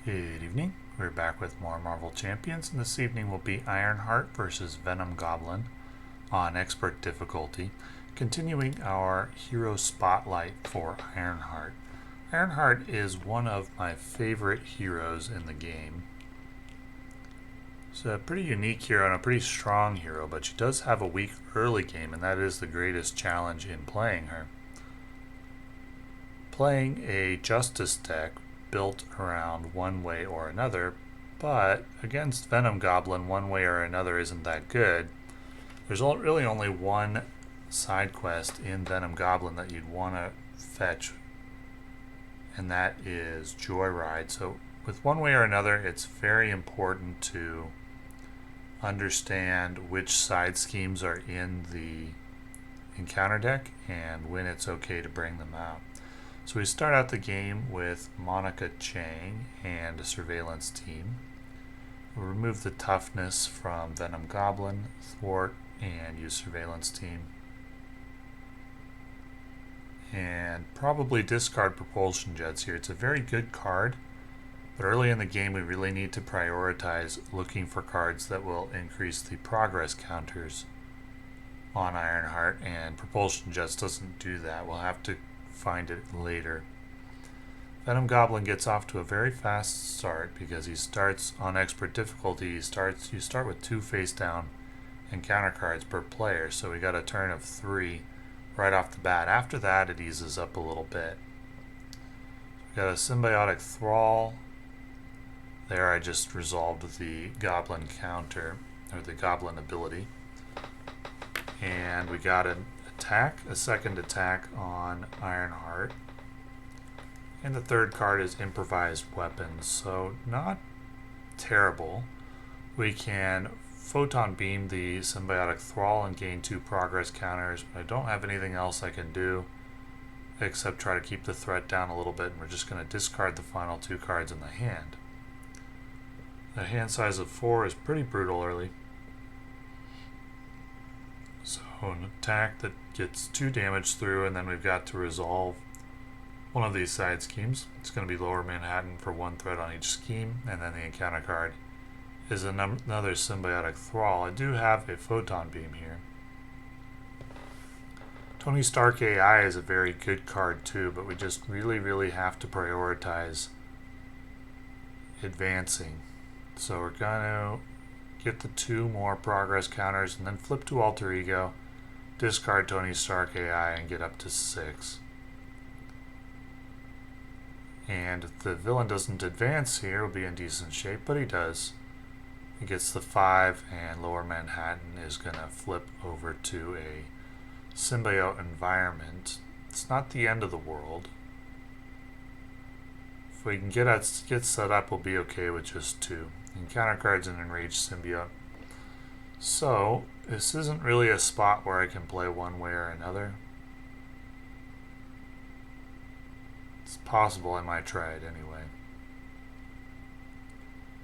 Good evening. We're back with more Marvel Champions, and this evening will be Ironheart versus Venom Goblin on Expert difficulty, continuing our hero spotlight for Ironheart. Ironheart is one of my favorite heroes in the game. She's a pretty unique hero and a pretty strong hero, but she does have a weak early game, and that is the greatest challenge in playing her. Playing a Justice deck built around one way or another, but against Venom Goblin, one way or another isn't that good. There's really only one side quest in Venom Goblin that you'd want to fetch, and that is Joyride. So with one way or another, it's very important to understand which side schemes are in the encounter deck and when it's okay to bring them out. So we start out the game with Monica Chang and a surveillance team. We'll remove the toughness from Venom Goblin, thwart, and use surveillance team. And probably discard propulsion jets here. It's a very good card, but early in the game we really need to prioritize looking for cards that will increase the progress counters on Ironheart, and propulsion jets doesn't do that. We'll have to find it later. Venom Goblin gets off to a very fast start because he starts on expert difficulty. You start with 2 face down encounter cards per player, so we got a turn of 3 right off the bat. After that it eases up a little bit. We got a symbiotic thrall. There I just resolved the goblin counter, or the goblin ability. And we got an attack, a second attack on Ironheart. And the third card is improvised weapons, so not terrible. We can photon beam the symbiotic thrall and gain 2 progress counters. I don't have anything else I can do except try to keep the threat down a little bit, and we're just going to discard the final 2 cards in the hand. The hand size of 4 is pretty brutal early. So an attack that gets 2 damage through, and then we've got to resolve one of these side schemes. It's going to be Lower Manhattan for 1 threat on each scheme, and then the encounter card is another symbiotic thrall. I do have a photon beam here. Tony Stark AI is a very good card too, but we just really have to prioritize advancing. So we're going to get the 2 more progress counters and then flip to Alter Ego, discard Tony Stark AI, and get up to 6. And if the villain doesn't advance here, we'll be in decent shape, but he does. He gets the 5, and Lower Manhattan is going to flip over to a symbiote environment. It's not the end of the world. If we can get set up, we'll be okay with just 2. Encounter cards and enraged symbiote. So this isn't really a spot where I can play one way or another. It's possible I might try it anyway.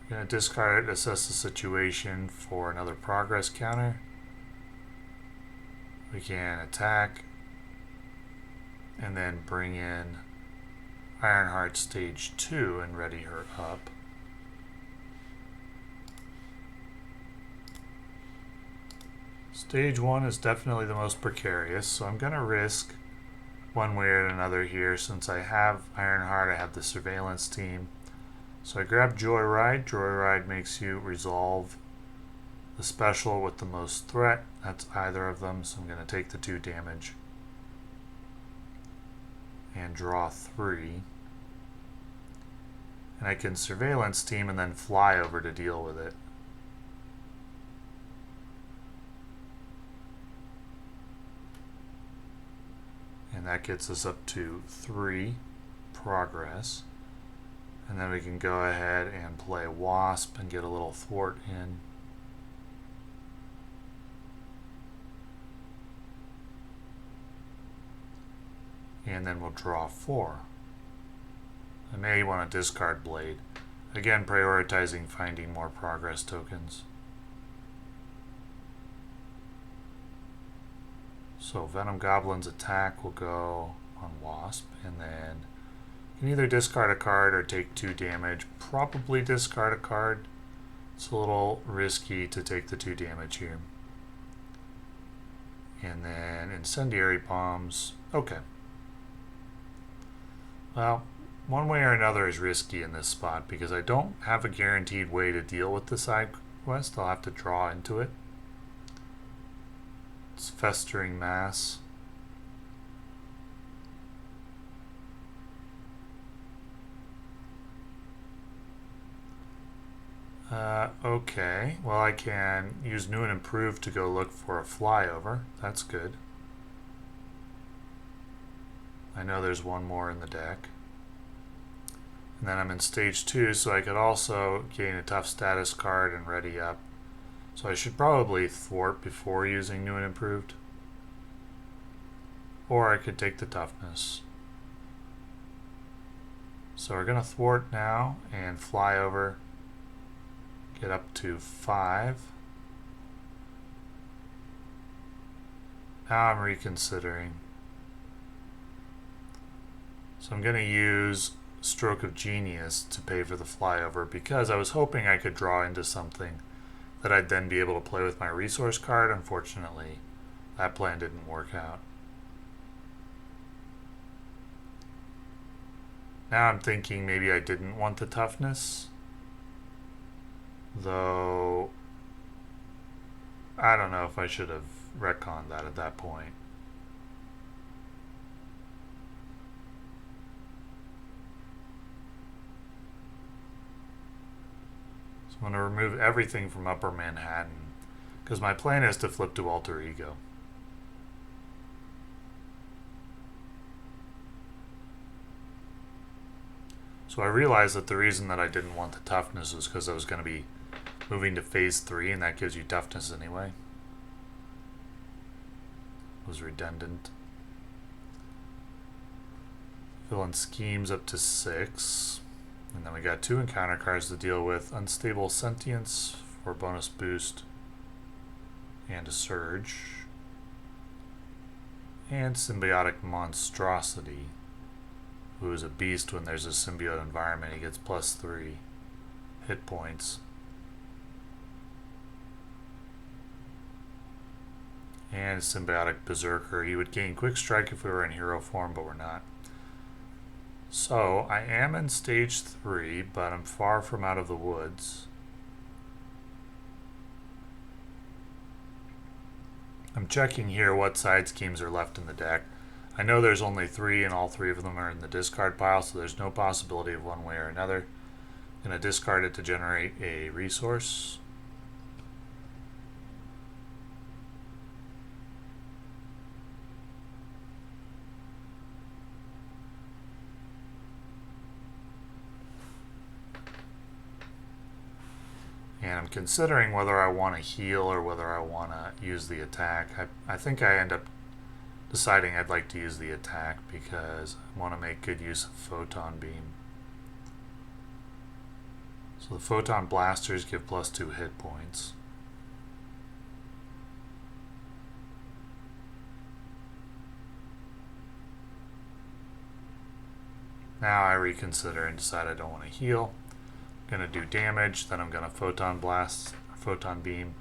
I'm going to discard it, assess the situation for another progress counter. We can attack and then bring in Ironheart stage 2 and ready her up. Stage 1 is definitely the most precarious, so I'm going to risk one way or another here. Since I have Ironheart, I have the surveillance team. So I grab Joyride. Joyride makes you resolve the special with the most threat. That's either of them, so I'm going to take the 2 damage and draw 3. And I can surveillance team and then fly over to deal with it. And that gets us up to 3 progress. And then we can go ahead and play Wasp and get a little thwart in. And then we'll draw 4. I may want to discard Blade. Again, prioritizing finding more progress tokens. So Venom Goblin's attack will go on Wasp, and then can either discard a card or take 2 damage. Probably discard a card. It's a little risky to take the 2 damage here. And then incendiary bombs. Okay. Well, one way or another is risky in this spot because I don't have a guaranteed way to deal with the side quest. I'll have to draw into it. It's Festering Mass. Okay. Well, I can use New and Improved to go look for a flyover. That's good. I know there's one more in the deck. And then I'm in stage 2, so I could also gain a tough status card and ready up. So I should probably thwart before using New and Improved. Or I could take the toughness. So we're going to thwart now and fly over. Get up to 5. Now I'm reconsidering. So I'm going to use Stroke of Genius to pay for the flyover because I was hoping I could draw into something that I'd then be able to play with my resource card. Unfortunately, that plan didn't work out. Now I'm thinking maybe I didn't want the toughness. Though, I don't know if I should have retconned that at that point. So I'm going to remove everything from Upper Manhattan because my plan is to flip to Alter Ego. So I realized that the reason that I didn't want the toughness was because I was going to be moving to phase 3, and that gives you toughness anyway. It was redundant. Villain Schemes up to 6. And then we got 2 encounter cards to deal with. Unstable Sentience for bonus boost and a surge. And Symbiotic Monstrosity, who is a beast when there's a symbiote environment. He gets +3 hit points. And Symbiotic Berserker. He would gain Quick Strike if we were in hero form, but we're not. So, I am in stage 3, but I'm far from out of the woods. I'm checking here what side schemes are left in the deck. I know there's only 3, and all 3 of them are in the discard pile, so there's no possibility of one way or another. I'm going to discard it to generate a resource. And I'm considering whether I want to heal or whether I want to use the attack. I think I end up deciding I'd like to use the attack because I want to make good use of Photon Beam. So the Photon Blasters give +2 hit points. Now I reconsider and decide I don't want to heal. I'm going to do damage, then I'm going to Photon Blast, Photon Beam.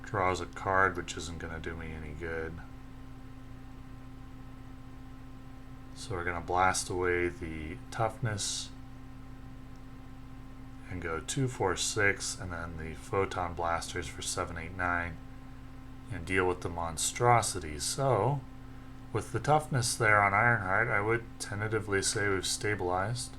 Draws a card, which isn't going to do me any good. So we're going to blast away the toughness and go 2, 4, 6, and then the Photon Blasters for 7, 8, 9, and deal with the monstrosities. So, with the toughness there on Ironheart, I would tentatively say we've stabilized.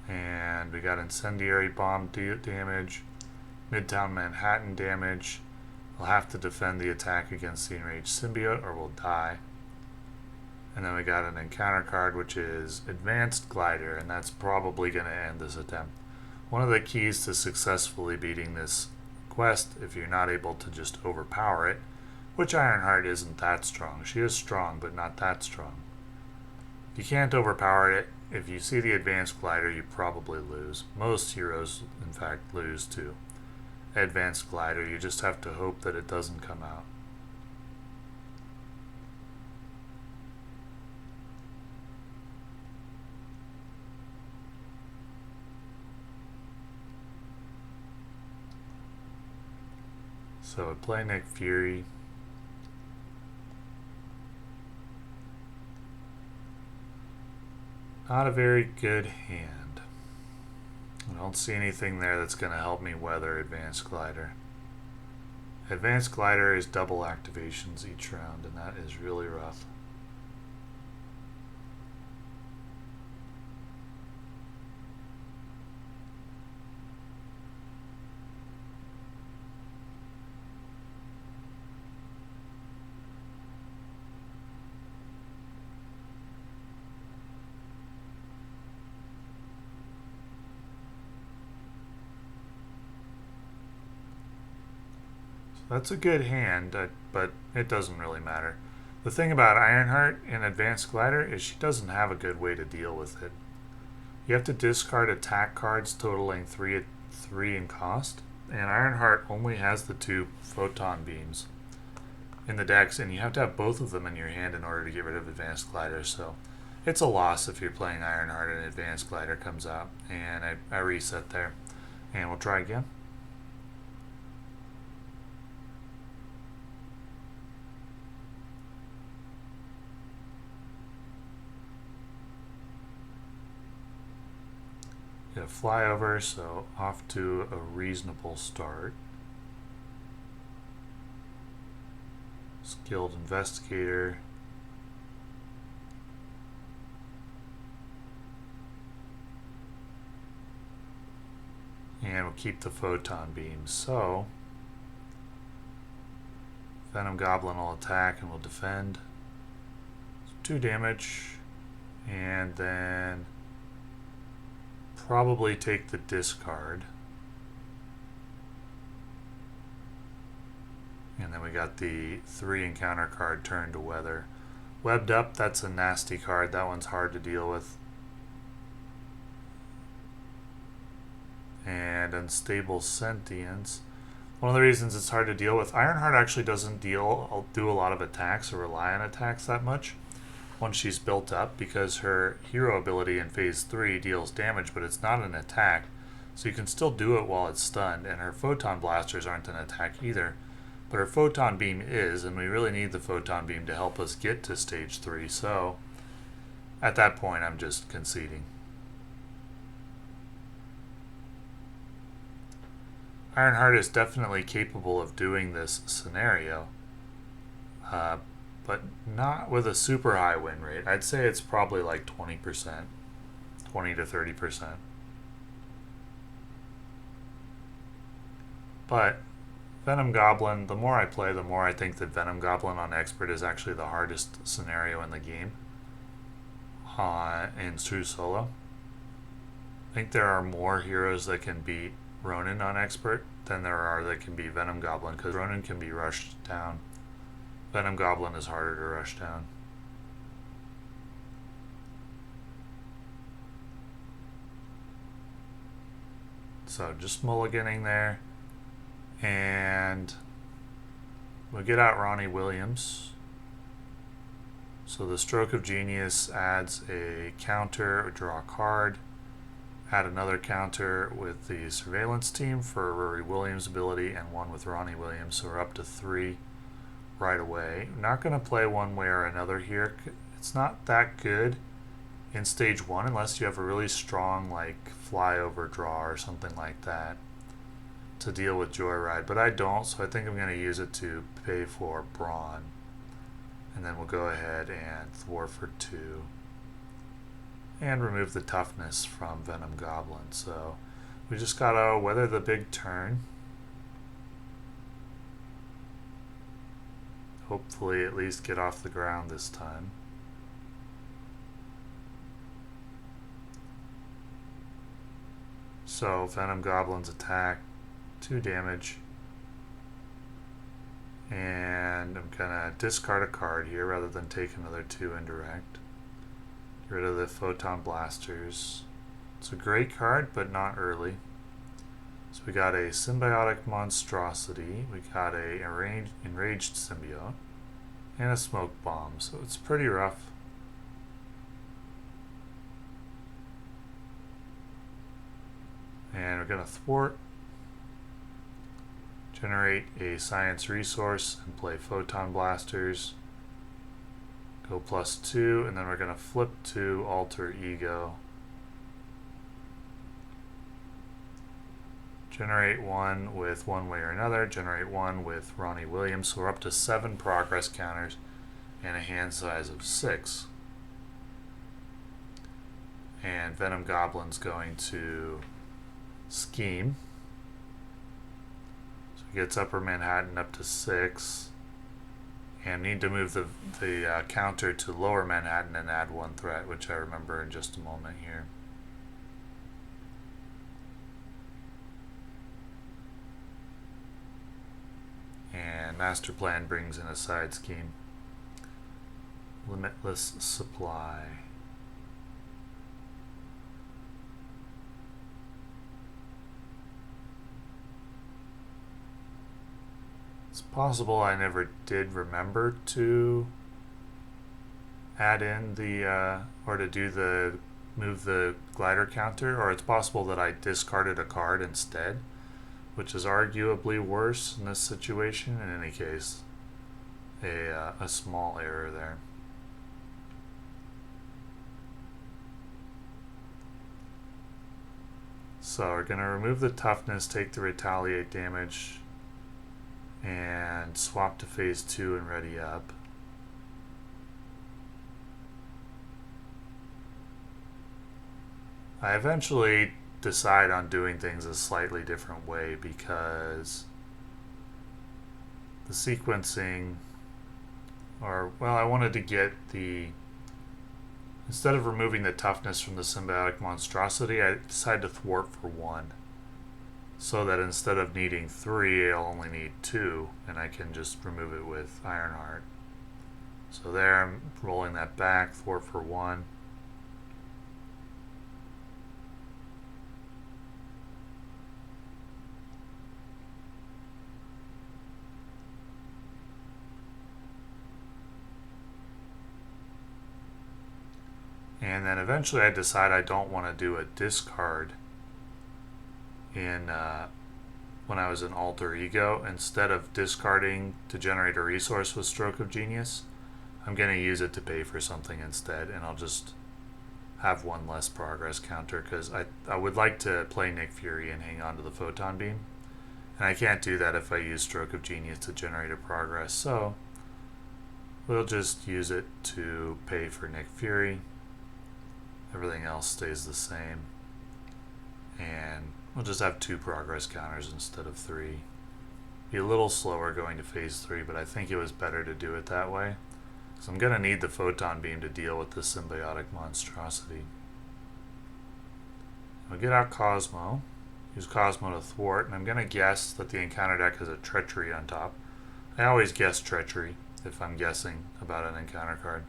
And we got incendiary bomb damage, Midtown Manhattan damage. We'll have to defend the attack against the enraged symbiote or we'll die. And then we got an encounter card which is Advanced Glider, and that's probably going to end this attempt. One of the keys to successfully beating this quest, if you're not able to just overpower it, Which Ironheart isn't that strong. She is strong, but not that strong. You can't overpower it. If you see the advanced glider, you probably lose. Most heroes, in fact, lose to advanced glider. You just have to hope that it doesn't come out. So I play Nick Fury. Not a very good hand. I don't see anything there that's going to help me weather Advanced Glider. Advanced Glider is double activations each round, and that is really rough. That's a good hand, but it doesn't really matter. The thing about Ironheart in Advanced Glider is she doesn't have a good way to deal with it. You have to discard attack cards totaling 3 in cost, and Ironheart only has the 2 photon beams in the decks, and you have to have both of them in your hand in order to get rid of Advanced Glider, so it's a loss if you're playing Ironheart and Advanced Glider comes out. And I reset there, and we'll try again. Get a flyover, so off to a reasonable start. Skilled Investigator. And we'll keep the photon beams. So Venom Goblin will attack and will defend. 2 damage. And then probably take the discard. And then we got the 3 encounter card turned to weather. Webbed Up, that's a nasty card. That one's hard to deal with. And Unstable Sentience. One of the reasons it's hard to deal with, Ironheart actually doesn't do a lot of attacks or rely on attacks that much once she's built up, because her hero ability in phase 3 deals damage, but it's not an attack, so you can still do it while it's stunned. And her photon blasters aren't an attack either, but her photon beam is, and we really need the photon beam to help us get to stage 3, so at that point I'm just conceding. Ironheart is definitely capable of doing this scenario, but not with a super high win rate. I'd say it's probably like 20%, 20 to 30%. But Venom Goblin, the more I play, the more I think that Venom Goblin on Expert is actually the hardest scenario in the game in true solo. I think there are more heroes that can beat Ronin on Expert than there are that can beat Venom Goblin, because Ronin can be rushed down. Venom Goblin is harder to rush down. So just mulliganing there. And we'll get out Ronnie Williams. So the Stroke of Genius adds a counter, draw a card. Add another counter with the Surveillance Team for Rory Williams' ability, and one with Ronnie Williams, so we're up to 3 right away. I'm not going to play one way or another here. It's not that good in stage 1 unless you have a really strong like flyover draw or something like that to deal with Joyride, but I don't, so I think I'm going to use it to pay for Brawn. And then we'll go ahead and thwart for 2 and remove the toughness from Venom Goblin. So we just gotta weather the big turn. Hopefully at least get off the ground this time. So Venom Goblin's attack, 2 damage. And I'm gonna discard a card here rather than take another 2 indirect. Get rid of the Photon Blasters. It's a great card, but not early. So we got a Symbiotic Monstrosity, we got a Enraged Symbiote, and a Smoke Bomb. So it's pretty rough. And we're going to thwart, generate a Science Resource, and play Photon Blasters. Go +2, and then we're going to flip to Alter Ego. Generate 1 with One Way or Another, generate 1 with Ronnie Williams. So we're up to 7 progress counters and a hand size of 6. And Venom Goblin's going to Scheme. So he gets Upper Manhattan up to 6. And need to move the counter to Lower Manhattan and add 1 threat, which I remember in just a moment here. And Master Plan brings in a side scheme. Limitless Supply. It's possible I never did remember to add in the, or to do the, move the glider counter, or it's possible that I discarded a card instead, which is arguably worse in this situation. In any case, a small error there. So we're going to remove the toughness, take the retaliate damage, and swap to phase 2 and ready up. I eventually decide on doing things a slightly different way because the sequencing, or well, I wanted to get the, instead of removing the toughness from the Symbiotic Monstrosity, I decided to thwart for 1. So that instead of needing 3, I'll only need 2, and I can just remove it with Ironheart. So there, I'm rolling that back, thwart for 1. And then eventually I decide I don't want to do a discard in when I was in Alter Ego. Instead of discarding to generate a resource with Stroke of Genius, I'm going to use it to pay for something instead, and I'll just have 1 less progress counter because I would like to play Nick Fury and hang on to the Photon Beam, and I can't do that if I use Stroke of Genius to generate a progress, so we'll just use it to pay for Nick Fury. Everything else stays the same, and we'll just have 2 progress counters instead of 3. Be a little slower going to phase 3, but I think it was better to do it that way, because I'm going to need the Photon Beam to deal with the Symbiotic Monstrosity. I'll get out Cosmo, use Cosmo to thwart, and I'm going to guess that the encounter deck has a Treachery on top. I always guess Treachery if I'm guessing about an encounter card.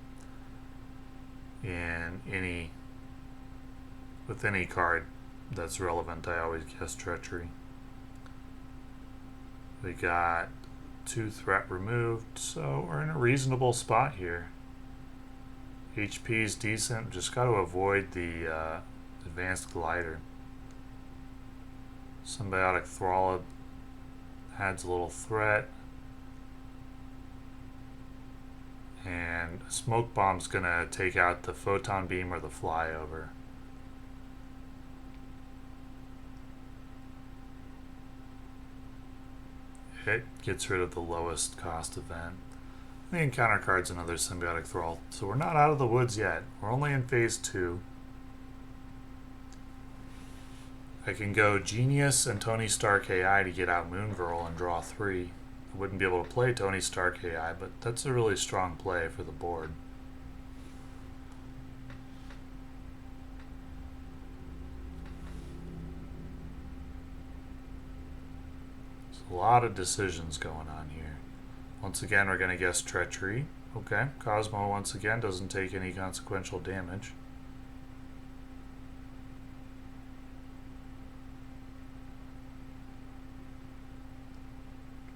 With any card that's relevant, I always guess Treachery. We got 2 threat removed, so we're in a reasonable spot here. HP is decent, just got to avoid the advanced glider. Symbiotic Thrall adds a little threat. And Smoke Bomb's gonna take out the Photon Beam or the Flyover. It gets rid of the lowest cost event. The encounter card's another Symbiotic Thrall, so we're not out of the woods yet. We're only in phase 2. I can go Genius and Tony Stark AI to get out Moon Girl and draw 3. I wouldn't be able to play Tony Stark AI, but that's a really strong play for the board. There's a lot of decisions going on here. Once again, we're going to guess treachery. Okay, Cosmo once again doesn't take any consequential damage.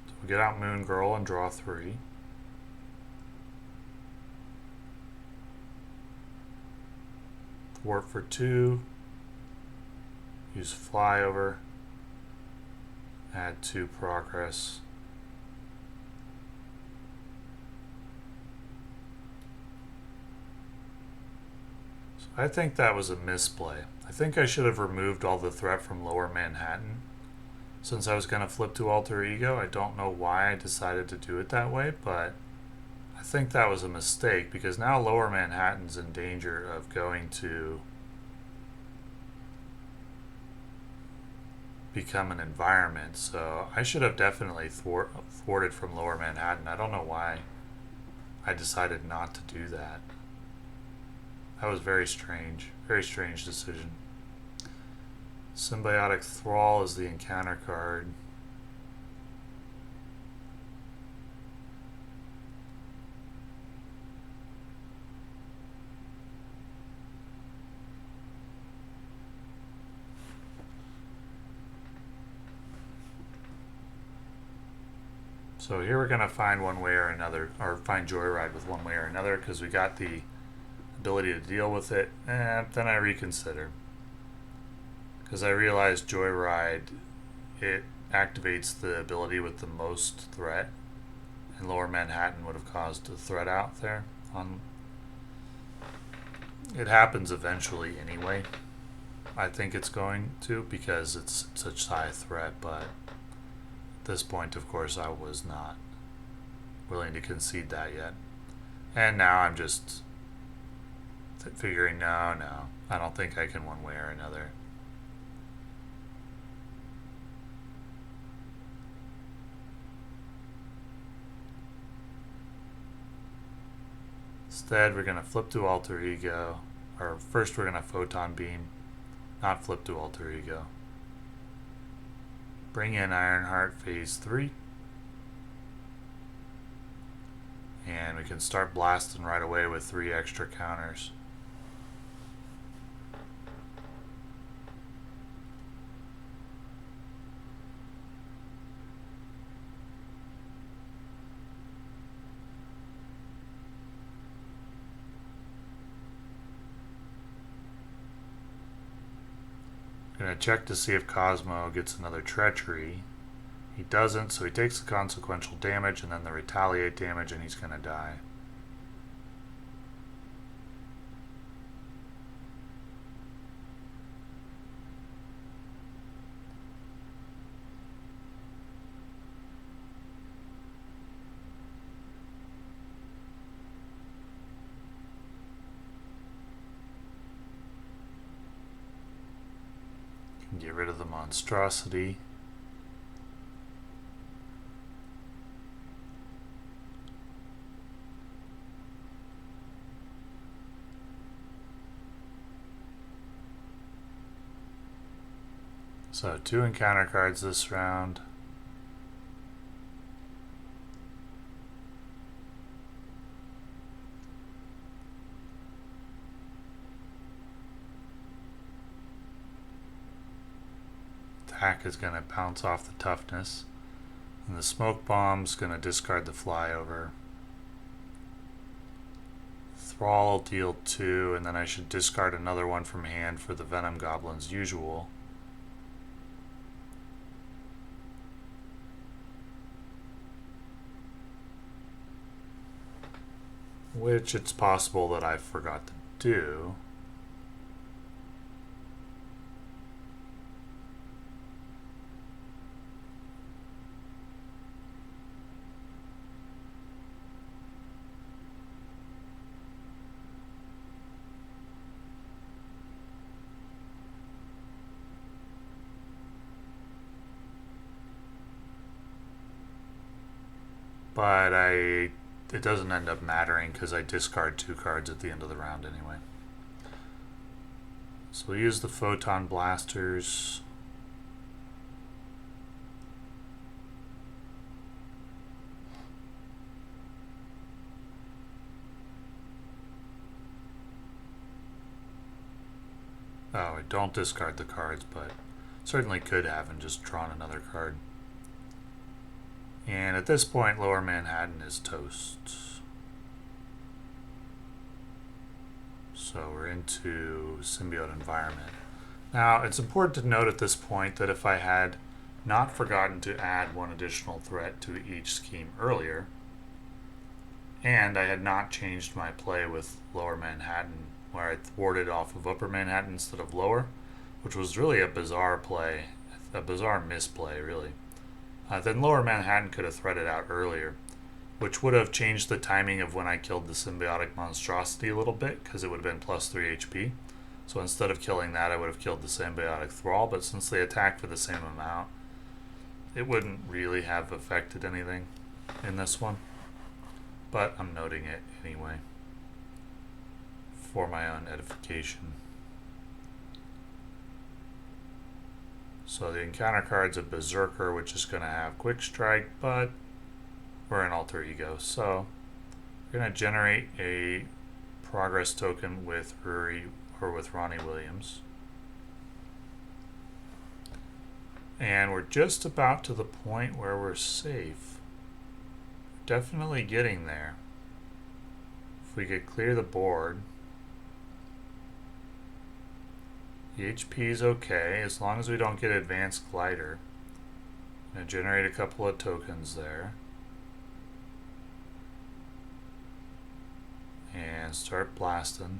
So we get out Moon Girl and draw 3. Warp for 2. Use Flyover. Add 2 progress. So I think that was a misplay. I think I should have removed all the threat from Lower Manhattan. Since I was going to flip to Alter Ego, I don't know why I decided to do it that way, but I think that was a mistake because now Lower Manhattan's in danger of going to become an environment, so I should have definitely thwarted from Lower Manhattan. I don't know why I decided not to do that. That was very strange decision. Symbiotic Thrall is the encounter card. So here we're going to find one way or another, or find Joyride with one way or another, because we got the ability to deal with it, and then I reconsider. Because I realized Joyride, it activates the ability with the most threat, and Lower Manhattan would have caused a threat out there. It happens eventually anyway. I think it's going to, because it's such high threat, but at this point, of course, I was not willing to concede that yet. And now I'm just figuring, no, I don't think I can one way or another. Instead, we're going to flip to Alter Ego, or first we're going to Photon Beam, not flip to Alter Ego. Bring in Ironheart Phase 3. And we can start blasting right away with 3 extra counters. Gonna check to see if Cosmo gets another treachery. He doesn't, so he takes the consequential damage and then the retaliate damage, and he's gonna die. Get rid of the monstrosity. So 2 encounter cards this round. Attack is going to bounce off the toughness. And the smoke bomb's going to discard the flyover. Thrall will deal 2, and then I should discard another one from hand for the Venom Goblin's usual. Which it's possible that I forgot to do. But it doesn't end up mattering because I discard 2 cards at the end of the round anyway. So we'll use the Photon Blasters. Oh, I don't discard the cards, but certainly could have and just drawn another card. And at this point, Lower Manhattan is toast. So we're into symbiote environment. Now, it's important to note at this point that if I had not forgotten to add one additional threat to each scheme earlier, and I had not changed my play with Lower Manhattan, where I thwarted off of Upper Manhattan instead of Lower, which was really a bizarre play, a bizarre misplay, really, then Lower Manhattan could have threaded out earlier, which would have changed the timing of when I killed the symbiotic monstrosity a little bit, because it would have been plus 3 HP. So instead of killing that, I would have killed the symbiotic thrall, but since they attacked for the same amount, it wouldn't really have affected anything in this one. But I'm noting it anyway for my own edification. So the encounter card's a Berserker, which is going to have Quick Strike, but we're an alter ego. So we're going to generate a progress token with Uri or with Ronnie Williams. And we're just about to the point where we're safe. Definitely getting there. If we could clear the board. The HP is okay, as long as we don't get Advanced Glider. I'm going to generate a couple of tokens there. And start blasting.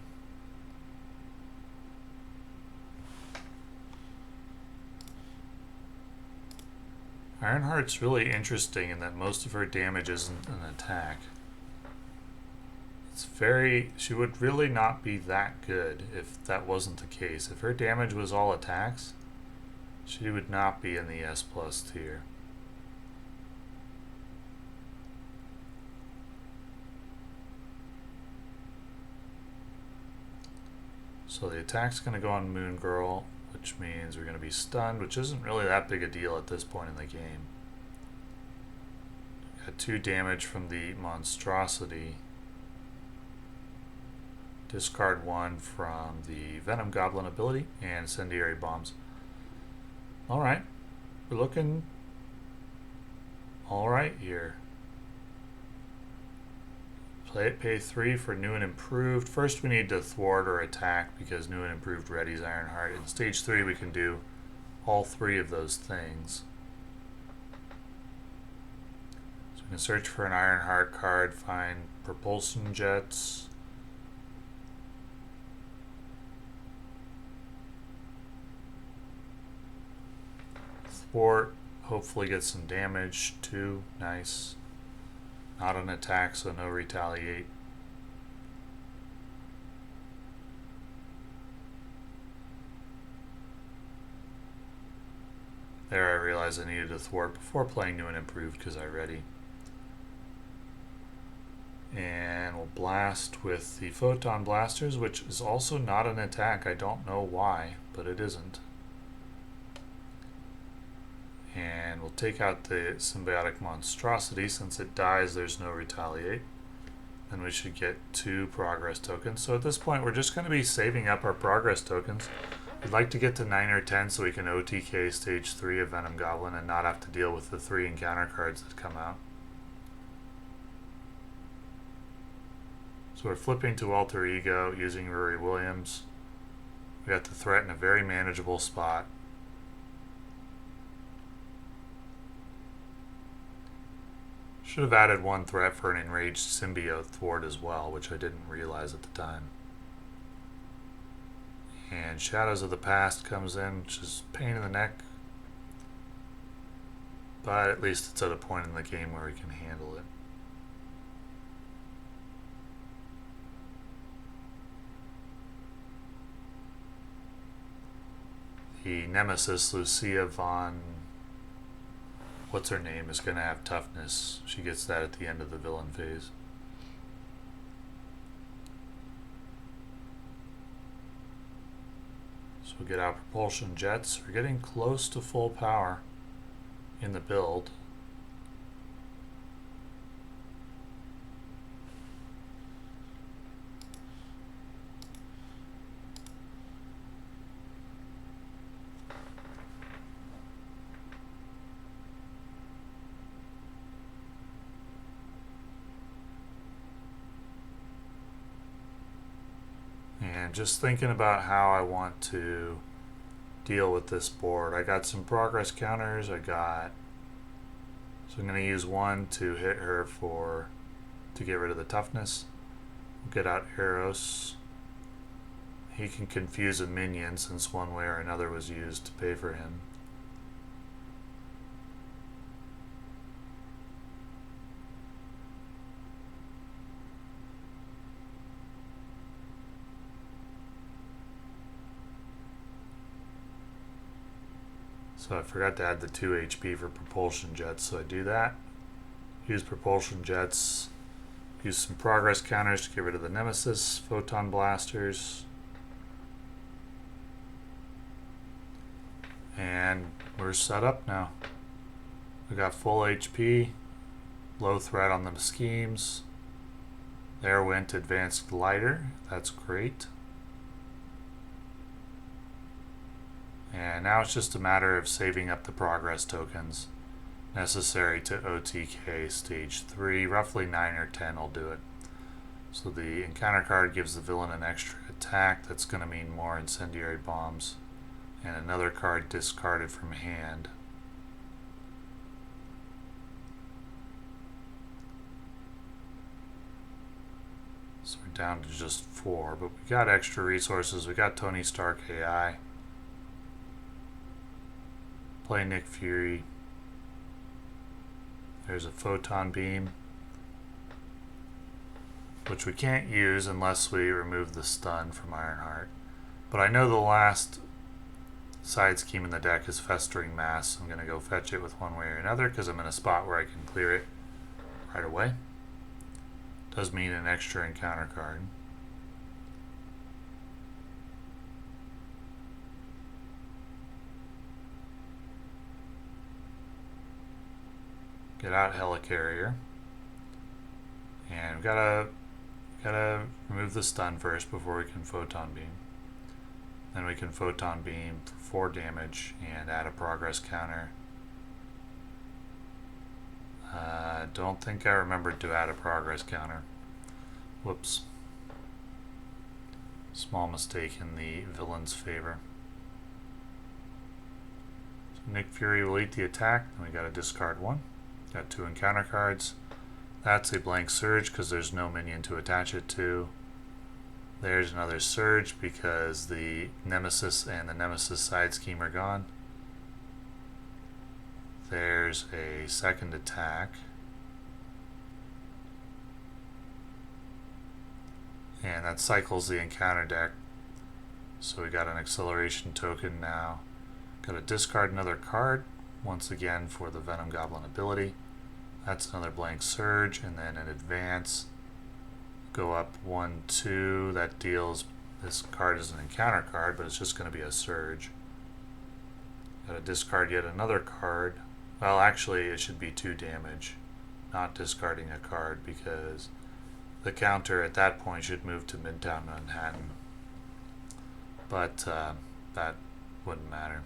Ironheart's really interesting in that most of her damage isn't an attack. She would really not be that good if that wasn't the case. If her damage was all attacks, she would not be in the S+ tier. So the attack's going to go on Moon Girl, which means we're going to be stunned, which isn't really that big a deal at this point in the game. Got 2 damage from the monstrosity. Discard 1 from the Venom Goblin ability and Incendiary Bombs. Alright, we're looking alright here. Pay 3 for new and improved. First we need to thwart or attack because new and improved readies Ironheart. In stage 3 we can do all 3 of those things. So we can search for an Ironheart card, find propulsion jets. Thwart, hopefully get some damage too. Nice. Not an attack, so no retaliate. There I realized I needed to thwart before playing new and improved because I ready. And we'll blast with the Photon Blasters, which is also not an attack. I don't know why, but it isn't. And we'll take out the symbiotic monstrosity. Since it dies, there's no retaliate. And we should get 2 progress tokens. So at this point, we're just going to be saving up our progress tokens. We'd like to get to 9 or 10 so we can OTK stage 3 of Venom Goblin and not have to deal with the 3 encounter cards that come out. So we're flipping to Alter Ego using Rory Williams. We got the threat in a very manageable spot. Should have added 1 threat for an enraged symbiote thwart as well, which I didn't realize at the time. And Shadows of the Past comes in, which is pain in the neck. But at least it's at a point in the game where we can handle it. The Nemesis, Lucia von... what's her name, is going to have toughness. She gets that at the end of the villain phase. So we'll get out propulsion jets. We're getting close to full power in the build. And just thinking about how I want to deal with this board. I got some progress counters. So I'm going to use one to hit her to get rid of the toughness. We'll get out Eros. He can confuse a minion since one way or another was used to pay for him. So I forgot to add the 2 HP for propulsion jets, so I do that. Use propulsion jets. Use some progress counters to get rid of the nemesis, photon blasters. And we're set up now. We got full HP, low threat on the schemes. There went advanced glider. That's great. And now it's just a matter of saving up the progress tokens necessary to OTK stage 3. Roughly 9 or 10 will do it. So the encounter card gives the villain an extra attack. That's going to mean more incendiary bombs. And another card discarded from hand. So we're down to just 4, but we got extra resources. We got Tony Stark AI. Play Nick Fury. There's a photon beam, which we can't use unless we remove the stun from Ironheart. But I know the last side scheme in the deck is Festering Mass. I'm going to go fetch it with one way or another because I'm in a spot where I can clear it right away. Does mean an extra encounter card. Get out Helicarrier. And we've gotta remove the stun first before we can photon beam. Then we can photon beam for 4 damage and add a progress counter. Don't think I remembered to add a progress counter. Whoops. Small mistake in the villain's favor. So Nick Fury will eat the attack, and we gotta discard 1. Got 2 encounter cards. That's a blank surge because there's no minion to attach it to. There's another surge because the nemesis and the nemesis side scheme are gone. There's a second attack. And that cycles the encounter deck. So we got an acceleration token now. Got to discard another card, once again for the Venom Goblin ability. That's another blank surge, and then an advance. Go up 1, 2. That deals. This card is an encounter card, but it's just going to be a surge. Got to discard yet another card. Well, actually, it should be 2 damage, not discarding a card because the counter at that point should move to Midtown Manhattan. But that wouldn't matter.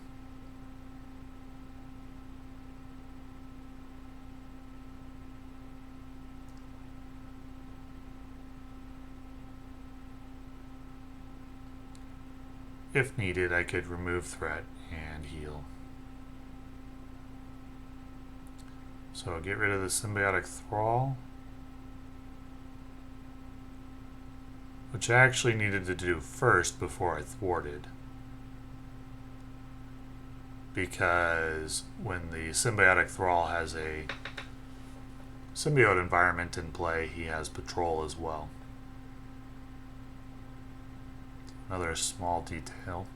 If needed, I could remove threat and heal. So get rid of the symbiotic thrall, which I actually needed to do first before I thwarted. Because when the symbiotic thrall has a symbiote environment in play, he has patrol as well. Another small detail.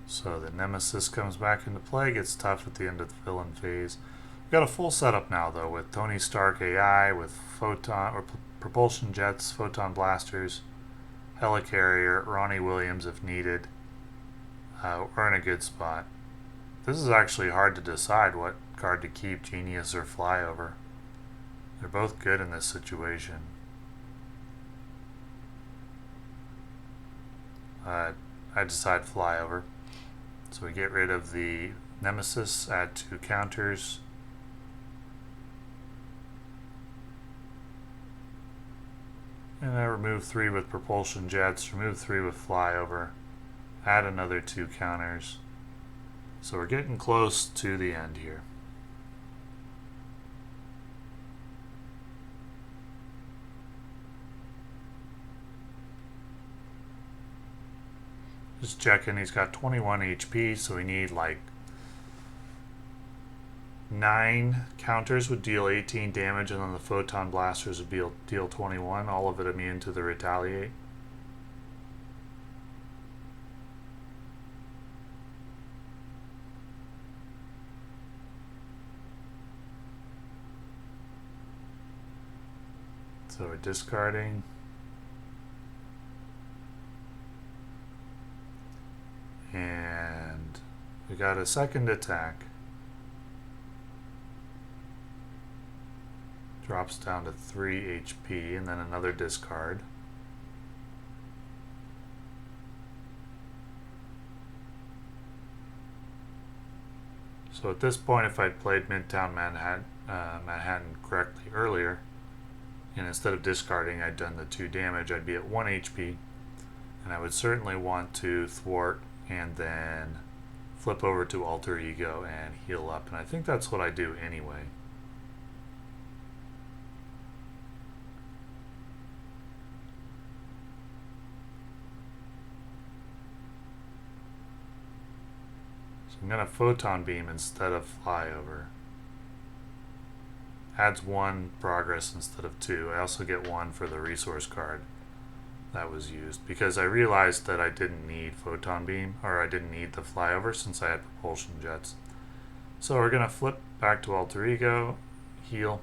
So the nemesis comes back into play, gets tough at the end of the villain phase. We've got a full setup now though, with Tony Stark AI, with propulsion jets, photon blasters, helicarrier, Ronnie Williams if needed. We're in a good spot. This is actually hard to decide what card to keep, Genius or Flyover. They're both good in this situation. I decide flyover. So we get rid of the Nemesis, add 2 counters. And I remove 3 with propulsion jets, remove 3 with flyover, add another 2 counters. So we're getting close to the end here. Just checking, he's got 21 HP, so we need like 9 counters would deal 18 damage, and then the photon blasters would deal 21, all of it immune to the retaliate. So we're discarding. And we got a second attack. Drops down to 3 HP, and then another discard. So at this point, if I'd played Midtown Manhattan correctly earlier, and instead of discarding I'd done the 2 damage, I'd be at 1 HP, and I would certainly want to thwart and then flip over to Alter Ego and heal up, and I think that's what I do anyway. So I'm going to Photon Beam instead of Flyover. Adds 1 progress instead of 2. I also get 1 for the resource card that was used, because I realized that I didn't need Photon Beam, or I didn't need the flyover since I had propulsion jets. So we're going to flip back to Alter Ego, heal,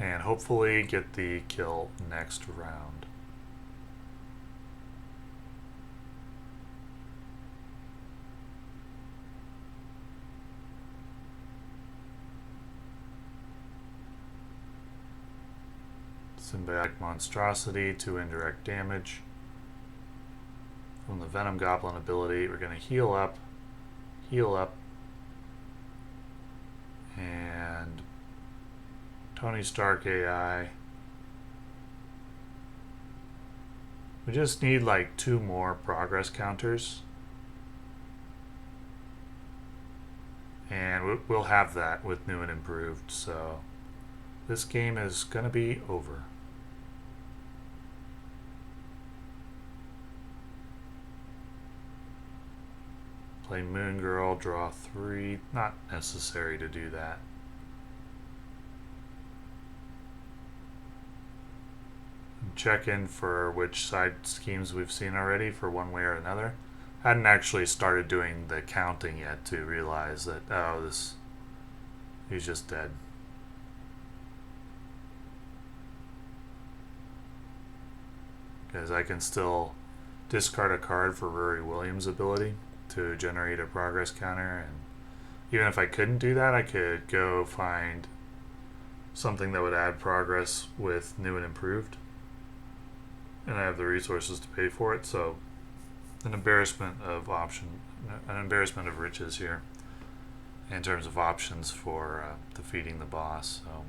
and hopefully get the kill next round. Symbiotic Monstrosity, 2 indirect damage. From the Venom Goblin ability, we're going to heal up, and Tony Stark AI. We just need like 2 more progress counters, and we'll have that with new and improved, so this game is going to be over. Play Moon Girl, draw 3. Not necessary to do that. Check in for which side schemes we've seen already for one way or another. I hadn't actually started doing the counting yet to realize that, oh, he's just dead. Because I can still discard a card for Rory Williams' ability to generate a progress counter, and even if I couldn't do that, I could go find something that would add progress with new and improved, and I have the resources to pay for it. So an embarrassment of riches here in terms of options for defeating the boss. So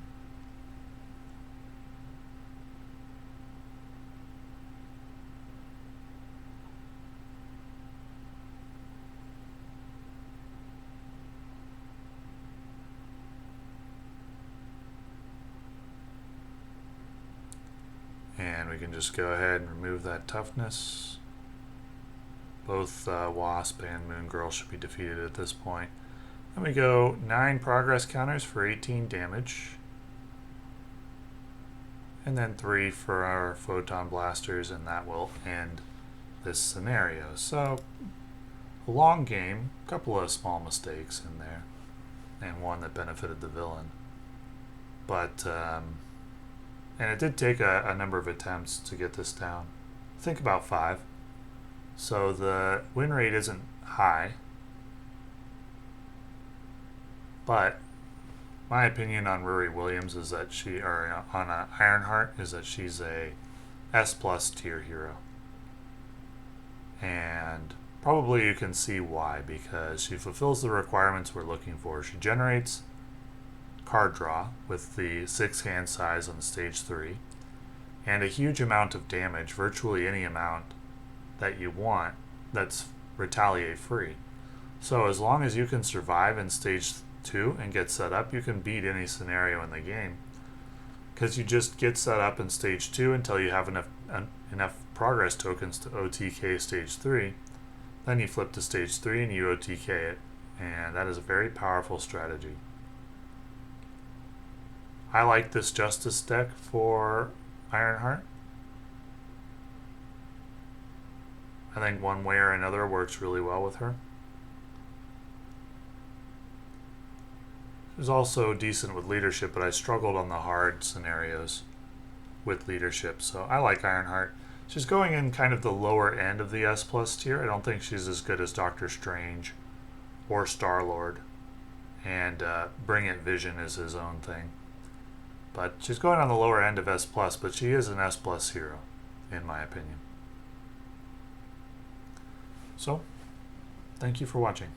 and we can just go ahead and remove that toughness. Both Wasp and Moon Girl should be defeated at this point. Then we go 9 progress counters for 18 damage. And then 3 for our Photon Blasters, and that will end this scenario. So, a long game, a couple of small mistakes in there, and one that benefited the villain. But, and it did take a number of attempts to get this down. I think about 5. So the win rate isn't high. But my opinion on Rory Williams is that on Ironheart is that she's a S plus tier hero. And probably you can see why, because she fulfills the requirements we're looking for. She generates card draw with the 6 hand size on stage 3, and a huge amount of damage, virtually any amount that you want, that's retaliate free. So as long as you can survive in stage 2 and get set up, you can beat any scenario in the game. Because you just get set up in stage 2 until you have enough progress tokens to OTK stage 3. Then you flip to stage 3 and you OTK it. And that is a very powerful strategy. I like this Justice deck for Ironheart. I think one way or another works really well with her. She's also decent with leadership, but I struggled on the hard scenarios with leadership, so I like Ironheart. She's going in kind of the lower end of the S plus tier. I don't think she's as good as Doctor Strange or Star-Lord, and Bring It Vision is his own thing. But she's going on the lower end of S plus, but she is an S plus hero, in my opinion. So, thank you for watching.